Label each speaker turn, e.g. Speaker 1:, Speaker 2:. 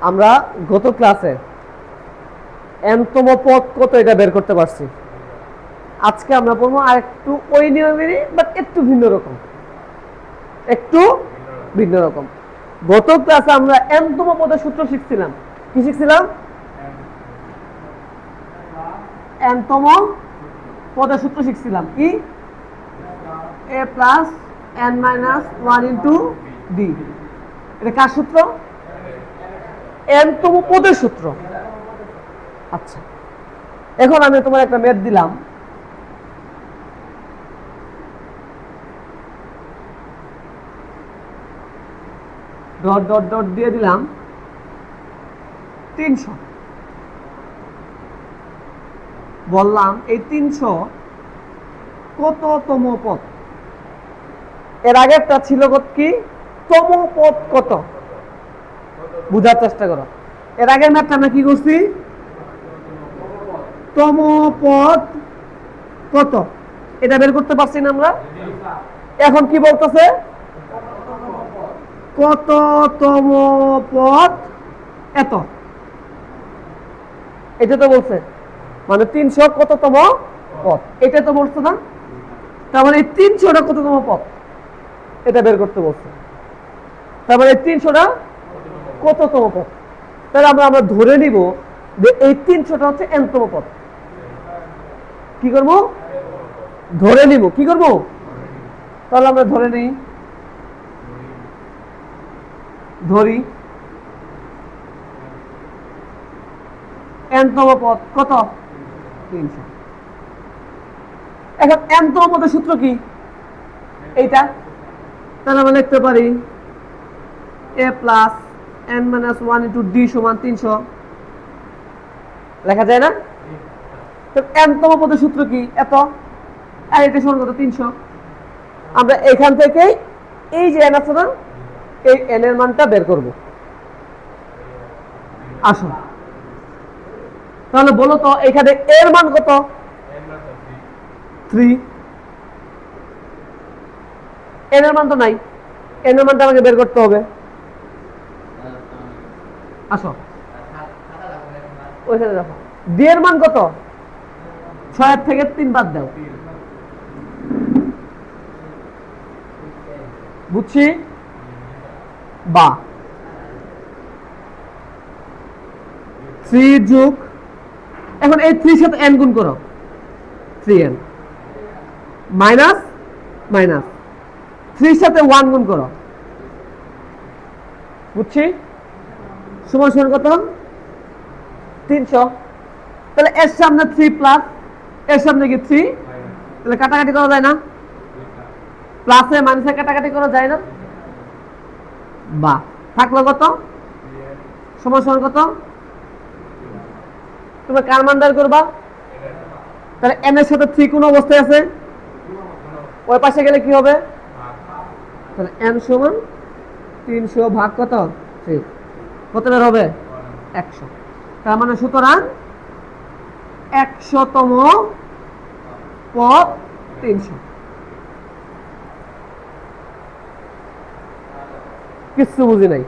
Speaker 1: আমরা গত ক্লাসে এনতম পদ কত এটা বের করতে পারছি। আজকে আমরা পড়বো আর একটু ওই নিয়মেরই বাট একটু ভিন্ন রকম, একটু ভিন্ন রকম। গত ক্লাসে আমরা এনতম পদের সূত্র শিখছিলাম। কি শিখছিলাম? এনতম পদের সূত্র শিখছিলাম কি? a plus n minus 1 into D. এটা কার সূত্র? এনতম পদের সূত্র। আচ্ছা, এখন আমি তোমার একটা ম্যাথ দিলাম। ডট ডট ডট দিয়ে দিলাম 300। বললাম এই 300 কততম পদ? এর আগেরটা ছিল কি? তম পদ কত? বুঝার চেষ্টা করো। এর আগের ম্যাথটা আমরা কি করছি? তম পদ কত এটা বের করতে পারছি না আমরা। এখন কি বলতেছে? কততম পদ এত, এটা তো বলছে, মানে 300 কততম পদ, এটা তো বলছে না? তার মানে এই 300টা কততম পদ এটা বের করতে বলছে। তার মানে 300টা কততম পদ। তাহলে আমরা ধরে নিব যে এই 300টা হচ্ছে এনতম পদ। কি করব? ধরে নিব। কি করব? তাহলে আমরা ধরে নিই, ধরি এনতম পদ কত? 300। এখন এনতম পদের সূত্র কি? এইটা। তাহলে আমরা লিখতে পারি a plus n minus 1 into D সমান 300। লেখা যায় না? তো এনতম পদের সূত্র কি? এত। আর এটা সমান কত? 300। আমরা এখান থেকে এই যে n আছে না, এই n এর মানটা বের করব। আসুন তাহলে বলো তো এখানে এর মান কত? 3। n এর মান তো নাই, n এর মানটা আমাকে বের করতে হবে। আসো ওইখানে দেখো d এর মান কত? 6 থেকে 3 বাদ দাও। বুঝছি? বা 3 যোগ, এখন এই 3 সাথে n গুণ করো, 3n মাইনাস মাইনাস 3 সাথে 1 গুণ করো। বুঝছি? সমান সমান কত? 300। তাহলে এর সামনে 3 প্লাস এর সামনে কি 3, তাহলে কাটাকাটি করা যায় না? প্লাসে মাইনাসে কাটাকাটি করা যায় না? বা থাকলো কত? সমান সমান কত? তুমি কার মান বের করবা? তাহলে n এর সাথে 3 কোন অবস্থায় আছে? ওই পাশে গেলে কি হবে? তাহলে n সমান 300 ভাগ কত? 3। কত বের হবে? 100। তার মানে সুতরাং 100তম পদ 300। কিচ্ছু বুঝি নাই।